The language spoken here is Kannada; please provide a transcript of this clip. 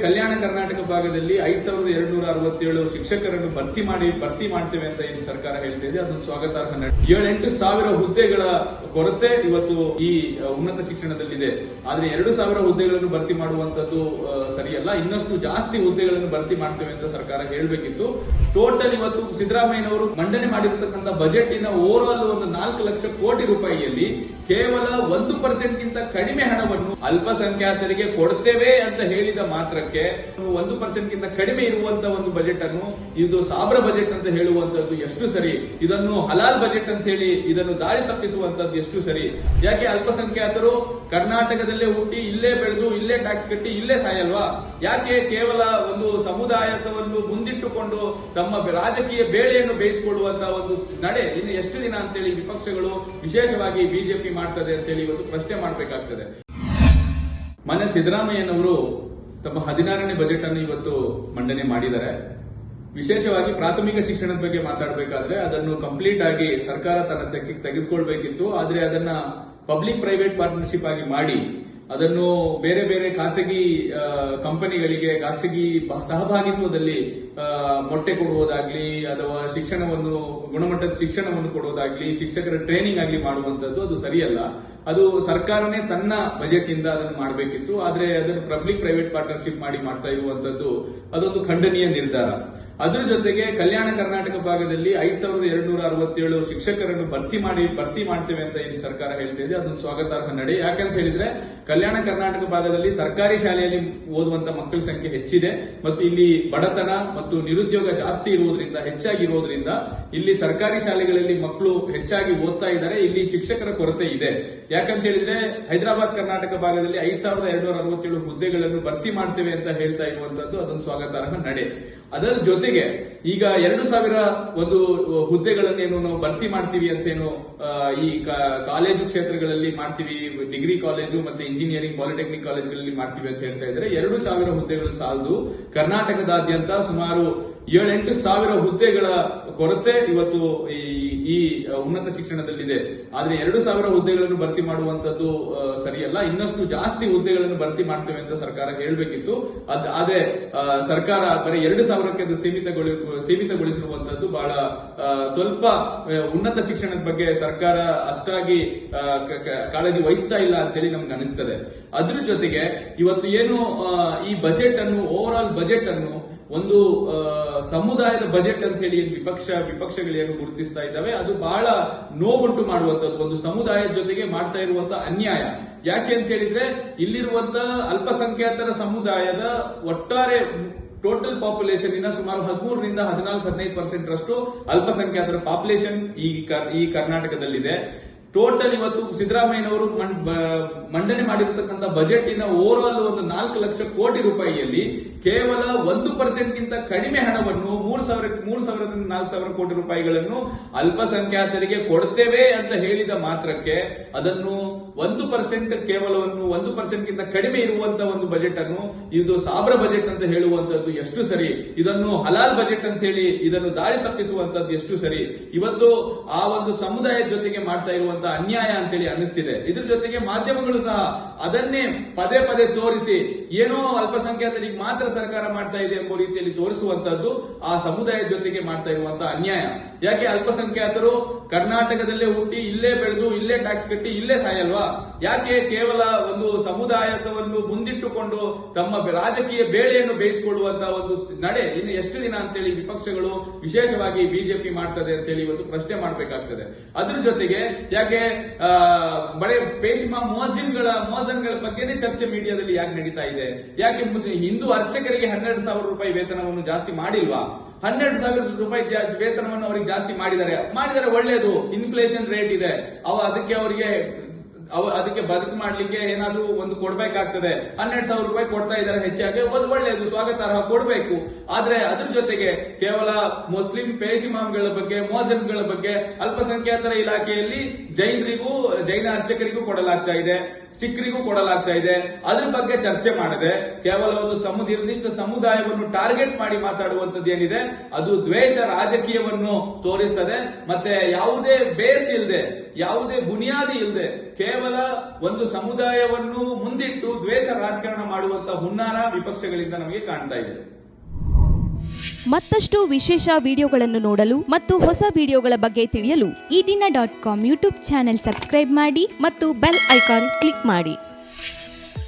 ಕಲ್ಯಾಣ ಕರ್ನಾಟಕ ಭಾಗದಲ್ಲಿ 5267 ಶಿಕ್ಷಕರನ್ನು ಭರ್ತಿ ಮಾಡ್ತೇವೆ ಅಂತ ಏನು ಸರ್ಕಾರ ಹೇಳ್ತಾ ಇದೆ, ಅದೊಂದು ಸ್ವಾಗತಾರ್ಹ ನಡೆ. 7-8 ಸಾವಿರ ಹುದ್ದೆಗಳ ಕೊರತೆ ಇವತ್ತು ಈ ಉನ್ನತ ಶಿಕ್ಷಣದಲ್ಲಿದೆ. ಆದ್ರೆ 2,000 ಹುದ್ದೆಗಳನ್ನು ಭರ್ತಿ ಮಾಡುವಂತದ್ದು ಸರಿಯಲ್ಲ. ಇನ್ನಷ್ಟು ಜಾಸ್ತಿ ಹುದ್ದೆಗಳನ್ನು ಭರ್ತಿ ಮಾಡ್ತೇವೆ ಅಂತ ಸರ್ಕಾರ ಹೇಳಬೇಕಿತ್ತು. ಟೋಟಲ್ ಇವತ್ತು ಸಿದ್ದರಾಮಯ್ಯನವರು ಮಂಡನೆ ಮಾಡಿರತಕ್ಕಂಥ ಬಜೆಟಿನ ಓವರ್ ಆಲ್ ಒಂದು 4 ಲಕ್ಷ ಕೋಟಿ ರೂಪಾಯಿಯಲ್ಲಿ ಕೇವಲ 1% ಗಿಂತ ಕಡಿಮೆ ಹಣವನ್ನು ಅಲ್ಪಸಂಖ್ಯಾತರಿಗೆ ಕೊಡ್ತೇವೆ ಅಂತ ಹೇಳಿದ ಮಾತ್ರಕ್ಕೆ 1% ಗಿಂತ ಕಡಿಮೆ ಇರುವಂತಹ ಒಂದು ಬಜೆಟ್ ಅನ್ನು ಇದು ಸಾಬ್ರ ಬಜೆಟ್ ಅಂತ ಹೇಳುವಂತದ್ದು ಎಷ್ಟು ಸರಿ? ಇದನ್ನು ಹಲಾಲ್ ಬಜೆಟ್ ಅಂತ ಹೇಳಿ ಇದನ್ನು ದಾರಿ ತಪ್ಪಿಸುವಂತದ್ದು ಎಷ್ಟು ಸರಿ? ಯಾಕೆ ಅಲ್ಪಸಂಖ್ಯಾತರು ಕರ್ನಾಟಕದಲ್ಲೇ ಹುಟ್ಟಿ ಇಲ್ಲೇ ಬೆಳೆದು ಇಲ್ಲೇ ಟ್ಯಾಕ್ಸ್ ಕಟ್ಟಿ ಇಲ್ಲೇ ಸಾಯಲ್ವಾ? ಯಾಕೆ ಕೇವಲ ಒಂದು ಸಮುದಾಯವನ್ನು ಮುಂದಿಟ್ಟುಕೊಂಡು ತಮ್ಮ ರಾಜಕೀಯ ಬೇಳೆಯನ್ನು ಬೇಯಿಸಿಕೊಳ್ಳುವಂತಹ ಒಂದು ನಡೆ ಇನ್ನು ಎಷ್ಟು ದಿನ ಅಂತೇಳಿ ವಿಪಕ್ಷಗಳು ವಿಶೇಷವಾಗಿ ಬಿಜೆಪಿ ಮಾಡ್ತದೆ ಅಂತೇಳಿ ಇವತ್ತು ಪ್ರಶ್ನೆ ಮಾಡಬೇಕಾಗ್ತದೆ. ಮೊನ್ನೆ ಸಿದ್ದರಾಮಯ್ಯನವರು ತಮ್ಮ 16ನೇ ಬಜೆಟ್ ಅನ್ನು ಇವತ್ತು ಮಂಡನೆ ಮಾಡಿದ್ದಾರೆ. ವಿಶೇಷವಾಗಿ ಪ್ರಾಥಮಿಕ ಶಿಕ್ಷಣದ ಬಗ್ಗೆ ಮಾತಾಡಬೇಕಾದ್ರೆ ಅದನ್ನು ಕಂಪ್ಲೀಟ್ ಆಗಿ ಸರ್ಕಾರ ತನ್ನ ತೆಗೆದುಕೊಳ್ಬೇಕಿತ್ತು. ಆದ್ರೆ ಅದನ್ನ ಪಬ್ಲಿಕ್ ಪ್ರೈವೇಟ್ ಪಾರ್ಟ್ನರ್ಶಿಪ್ ಆಗಿ ಮಾಡಿ ಅದನ್ನು ಬೇರೆ ಬೇರೆ ಖಾಸಗಿ ಕಂಪನಿಗಳಿಗೆ ಖಾಸಗಿ ಸಹಭಾಗಿತ್ವದಲ್ಲಿ ಮೊಟ್ಟೆ ಕೊಡುವುದಾಗ್ಲಿ ಅಥವಾ ಶಿಕ್ಷಣವನ್ನು ಗುಣಮಟ್ಟದ ಶಿಕ್ಷಣವನ್ನು ಕೊಡುವುದಾಗ್ಲಿ ಶಿಕ್ಷಕರ ಟ್ರೈನಿಂಗ್ ಆಗಲಿ ಮಾಡುವಂತದ್ದು ಅದು ಸರಿಯಲ್ಲ. ಅದು ಸರ್ಕಾರನೇ ತನ್ನ ಬಜೆಟ್ ಇಂದ ಅದನ್ನು ಮಾಡಬೇಕಿತ್ತು. ಆದ್ರೆ ಅದನ್ನು ಪಬ್ಲಿಕ್ ಪ್ರೈವೇಟ್ ಪಾರ್ಟ್ನರ್ಶಿಪ್ ಮಾಡಿ ಮಾಡ್ತಾ ಇರುವಂತದ್ದು ಅದೊಂದು ಖಂಡನೀಯ ನಿರ್ಧಾರ. ಅದರ ಜೊತೆಗೆ ಕಲ್ಯಾಣ ಕರ್ನಾಟಕ ಭಾಗದಲ್ಲಿ 5267 ಶಿಕ್ಷಕರನ್ನು ಭರ್ತಿ ಮಾಡ್ತೇವೆ ಅಂತ ಏನು ಸರ್ಕಾರ ಹೇಳ್ತಾ ಇದೆ, ಅದೊಂದು ಸ್ವಾಗತಾರ್ಹ ನಡೆ. ಯಾಕಂತ ಹೇಳಿದ್ರೆ ಕಲ್ಯಾಣ ಕರ್ನಾಟಕ ಭಾಗದಲ್ಲಿ ಸರ್ಕಾರಿ ಶಾಲೆಯಲ್ಲಿ ಓದುವಂತ ಮಕ್ಕಳ ಸಂಖ್ಯೆ ಹೆಚ್ಚಿದೆ ಮತ್ತು ಇಲ್ಲಿ ಬಡತನ ಮತ್ತು ನಿರುದ್ಯೋಗ ಜಾಸ್ತಿ ಇರುವುದರಿಂದ ಹೆಚ್ಚಾಗಿರುವುದರಿಂದ ಇಲ್ಲಿ ಸರ್ಕಾರಿ ಶಾಲೆಗಳಲ್ಲಿ ಮಕ್ಕಳು ಹೆಚ್ಚಾಗಿ ಓದ್ತಾ ಇದ್ದಾರೆ. ಇಲ್ಲಿ ಶಿಕ್ಷಕರ ಕೊರತೆ ಇದೆ. ಯಾಕಂತ ಹೇಳಿದ್ರೆ ಹೈದರಾಬಾದ್ ಕರ್ನಾಟಕ ಭಾಗದಲ್ಲಿ 5267 ಹುದ್ದೆಗಳನ್ನು ಭರ್ತಿ ಮಾಡ್ತೇವೆ ಅಂತ ಹೇಳ್ತಾ ಇರುವಂತದ್ದು ಅದೊಂದು ಸ್ವಾಗತಾರ್ಹ ನಡೆ. ಅದರ ಜೊತೆಗೆ ಈಗ 2,000 ಒಂದು ಹುದ್ದೆಗಳನ್ನೇನು ನಾವು ಭರ್ತಿ ಮಾಡ್ತೀವಿ ಅಂತೇನು ಈ ಕಾಲೇಜು ಕ್ಷೇತ್ರಗಳಲ್ಲಿ ಮಾಡ್ತೀವಿ, ಡಿಗ್ರಿ ಕಾಲೇಜು ಮತ್ತೆ ಇಂಜಿನಿಯರಿಂಗ್ ಪಾಲಿಟೆಕ್ನಿಕ್ ಕಾಲೇಜುಗಳಲ್ಲಿ ಮಾಡ್ತೀವಿ ಅಂತ ಹೇಳ್ತಾ ಇದ್ದಾರೆ. 2,000 ಹುದ್ದೆಗಳು ಸಾಲದು. ಕರ್ನಾಟಕದಾದ್ಯಂತ ಸುಮಾರು 7-8 ಸಾವಿರ ಹುದ್ದೆಗಳ ಕೊರತೆ ಇವತ್ತು ಈ ಉನ್ನತ ಶಿಕ್ಷಣದಲ್ಲಿದೆ. ಆದ್ರೆ 2,000 ಹುದ್ದೆಗಳನ್ನು ಭರ್ತಿ ಮಾಡುವಂತದ್ದು ಸರಿಯಲ್ಲ. ಇನ್ನಷ್ಟು ಜಾಸ್ತಿ ಹುದ್ದೆಗಳನ್ನು ಭರ್ತಿ ಮಾಡ್ತೇವೆ ಅಂತ ಸರ್ಕಾರ ಹೇಳಬೇಕಿತ್ತು. ಆದ್ರೆ ಸರ್ಕಾರ ಬರೀ 2,000ಕ್ಕೆ ಸೀಮಿತಗೊಳಿಸಿರುವಂತದ್ದು ಬಹಳ ಸ್ವಲ್ಪ ಉನ್ನತ ಶಿಕ್ಷಣದ ಬಗ್ಗೆ ಸರ್ಕಾರ ಅಷ್ಟಾಗಿ ಕಾಳಜಿ ವಹಿಸ್ತಾ ಇಲ್ಲ ಅಂತೇಳಿ ನಮ್ಗೆ ಅನಿಸ್ತದೆ. ಅದ್ರ ಜೊತೆಗೆ ಇವತ್ತು ಏನು ಈ ಬಜೆಟ್ ಅನ್ನು ಓವರ್ ಆಲ್ ಬಜೆಟ್ ಅನ್ನು ಒಂದು ಸಮುದಾಯದ ಬಜೆಟ್ ಅಂತ ಹೇಳಿ ವಿಪಕ್ಷಗಳೇನು ಗುರುತಿಸ್ತಾ ಇದ್ದಾವೆ ಅದು ಬಹಳ ನೋವುಂಟು ಮಾಡುವಂತದ್ದು. ಒಂದು ಸಮುದಾಯದ ಜೊತೆಗೆ ಮಾಡ್ತಾ ಇರುವಂತಹ ಅನ್ಯಾಯ. ಯಾಕೆ ಅಂತ ಹೇಳಿದ್ರೆ ಇಲ್ಲಿರುವಂತ ಅಲ್ಪಸಂಖ್ಯಾತರ ಸಮುದಾಯದ ಒಟ್ಟಾರೆ ಟೋಟಲ್ ಪಾಪ್ಯುಲೇಷನ್ ಇನ ಸುಮಾರು 13ರಿಂದ 14-15% ರಷ್ಟು ಅಲ್ಪಸಂಖ್ಯಾತರ ಪಾಪ್ಯುಲೇಷನ್ ಈ ಕರ್ನಾಟಕದಲ್ಲಿದೆ. ಟೋಟಲ್ ಇವತ್ತು ಸಿದ್ದರಾಮಯ್ಯನವರು ಮಂಡನೆ ಮಾಡಿರತಕ್ಕಂಥ ಬಜೆಟಿನ ಓವರ್ ಆಲ್ ಒಂದು 4 ಲಕ್ಷ ಕೋಟಿ ರೂಪಾಯಿಯಲ್ಲಿ ಕೇವಲ 1% ಗಿಂತ ಕಡಿಮೆ ಹಣವನ್ನು 3,000ರಿಂದ 4,000 ಕೋಟಿ ರೂಪಾಯಿಗಳನ್ನು ಅಲ್ಪಸಂಖ್ಯಾತರಿಗೆ ಕೊಡ್ತೇವೆ ಅಂತ ಹೇಳಿದ ಮಾತ್ರಕ್ಕೆ ಅದನ್ನು 1% ಕೇವಲವನ್ನು 1% ಗಿಂತ ಕಡಿಮೆ ಇರುವಂತಹ ಒಂದು ಬಜೆಟ್ ಅನ್ನು ಇದು ಸಾಬ್ರ ಬಜೆಟ್ ಅಂತ ಹೇಳುವಂತದ್ದು ಎಷ್ಟು ಸರಿ? ಇದನ್ನು ಹಲಾಲ್ ಬಜೆಟ್ ಅಂತ ಹೇಳಿ ಇದನ್ನು ದಾರಿ ತಪ್ಪಿಸುವಂತದ್ದು ಎಷ್ಟು ಸರಿ? ಇವತ್ತು ಆ ಒಂದು ಸಮುದಾಯದ ಜೊತೆಗೆ ಮಾಡ್ತಾ ಇರುವಂತಹ ಅನ್ಯಾಯ ಅಂತೇಳಿ ಅನ್ನಿಸ್ತಿದೆ. ಇದ್ರ ಜೊತೆಗೆ ಮಾಧ್ಯಮಗಳು ಸಹ ಅದನ್ನೇ ಪದೇ ಪದೇ ತೋರಿಸಿ ಏನೋ ಅಲ್ಪಸಂಖ್ಯಾತರಿಗೆ ಮಾತ್ರ ಸರ್ಕಾರ ಮಾಡ್ತಾ ಇದೆ ಎಂಬ ರೀತಿಯಲ್ಲಿ ತೋರಿಸುವಂತದ್ದು ಆ ಸಮುದಾಯದ ಜೊತೆಗೆ ಮಾಡ್ತಾ ಇರುವಂತಹ ಅನ್ಯಾಯ. ಯಾಕೆ ಅಲ್ಪಸಂಖ್ಯಾತರು ಕರ್ನಾಟಕದಲ್ಲೇ ಹುಟ್ಟಿ ಇಲ್ಲೇ ಬೆಳೆದು ಇಲ್ಲೇ ಟ್ಯಾಕ್ಸ್ ಕಟ್ಟಿ ಇಲ್ಲೇ ಸಾಯಲ್ವಾ? ಯಾಕೆ ಕೇವಲ ಒಂದು ಸಮುದಾಯವನ್ನು ಮುಂದಿಟ್ಟುಕೊಂಡು ತಮ್ಮ ರಾಜಕೀಯ ಬೇಳೆಯನ್ನು ಬೇಯಿಸಿಕೊಳ್ಳುವಂತಹ ಒಂದು ನಡೆ ಇನ್ನು ಎಷ್ಟು ದಿನ ಅಂತೇಳಿ ವಿಪಕ್ಷಗಳು ವಿಶೇಷವಾಗಿ ಬಿಜೆಪಿ ಮಾಡ್ತದೆ ಅಂತೇಳಿ ಇವತ್ತು ಪ್ರಶ್ನೆ ಮಾಡಬೇಕಾಗ್ತದೆ. ಅದ್ರ ಜೊತೆಗೆ ಯಾಕೆ ಬಡೇ ಪೇಶ್ಮಾ ಮೋಜನ್ಗಳ ಬಗ್ಗೆನೇ ಚರ್ಚೆ ಮೀಡಿಯಾದಲ್ಲಿ ಯಾಕೆ ನಡೀತಾ ಇದೆ? ಯಾಕೆ ಹಿಂದೂ ಅರ್ಚಕರಿಗೆ 12,000 ರೂಪಾಯಿ ವೇತನವನ್ನು ಜಾಸ್ತಿ ಮಾಡಿಲ್ವಾ? 12,000 ರೂಪಾಯಿ ವೇತನವನ್ನು ಅವರಿಗೆ ಜಾಸ್ತಿ ಮಾಡಿದ್ದಾರೆ. ಒಳ್ಳೆಯದು. ಇನ್ಫ್ಲೇಷನ್ ರೇಟ್ ಇದೆ, ಅದಕ್ಕೆ ಬದುಕು ಮಾಡ್ಲಿಕ್ಕೆ ಏನಾದ್ರೂ ಒಂದು ಕೊಡ್ಬೇಕಾಗ್ತದೆ. 12,000 ರೂಪಾಯಿ ಕೊಡ್ತಾ ಇದ್ದಾರೆ ಹೆಚ್ಚಾಗಿ, ಒಳ್ಳೆಯದು, ಸ್ವಾಗತಾರ್ಹ, ಕೊಡಬೇಕು. ಆದ್ರೆ ಅದ್ರ ಜೊತೆಗೆ ಕೇವಲ ಮುಸ್ಲಿಂ ಪೇಶಿಮಾಮ್ಗಳ ಬಗ್ಗೆ ಮೋಜನ್ಗಳ ಬಗ್ಗೆ ಅಲ್ಪಸಂಖ್ಯಾತರ ಇಲಾಖೆಯಲ್ಲಿ ಜೈನ ಅರ್ಚಕರಿಗೂ ಕೊಡಲಾಗ್ತಾ ಇದೆ, ಸಿಖ್ರಿಗೂ ಕೊಡಲಾಗ್ತಾ ಇದೆ. ಅದ್ರ ಬಗ್ಗೆ ಚರ್ಚೆ ಮಾಡದೆ ಕೇವಲ ಒಂದು ನಿರ್ದಿಷ್ಟ ಸಮುದಾಯವನ್ನು ಟಾರ್ಗೆಟ್ ಮಾಡಿ ಮಾತಾಡುವಂತದ್ದು ಏನಿದೆ ಅದು ದ್ವೇಷ ರಾಜಕೀಯವನ್ನು ತೋರಿಸ್ತದೆ. ಮತ್ತೆ ಯಾವುದೇ ಬೇಸ್ ಇಲ್ಲದೆ ಯಾವುದೇ ಬುನಿಯಾದಿ ಇಲ್ಲದೆ ಕೇವಲ ಒಂದು ಸಮುದಾಯವನ್ನು ಮುಂದಿಟ್ಟು ದ್ವೇಷ ರಾಜಕಾರಣ ಮಾಡುವಂತ ಹುನ್ನಾರ ವಿಪಕ್ಷಗಳಿಂದ ನಮಗೆ ಕಾಣ್ತಾ ಇದೆ. ಮತ್ತಷ್ಟು ವಿಶೇಷ ವಿಡಿಯೋಗಳನ್ನು ನೋಡಲು ಮತ್ತು ಹೊಸ ವಿಡಿಯೋಗಳ ಬಗ್ಗೆ ತಿಳಿಯಲು ಈ ದಿನ .com ಯೂಟ್ಯೂಬ್ ಚಾನೆಲ್ ಸಬ್ಸ್ಕ್ರೈಬ್ ಮಾಡಿ ಮತ್ತು ಬೆಲ್ ಐಕಾನ್ ಕ್ಲಿಕ್ ಮಾಡಿ.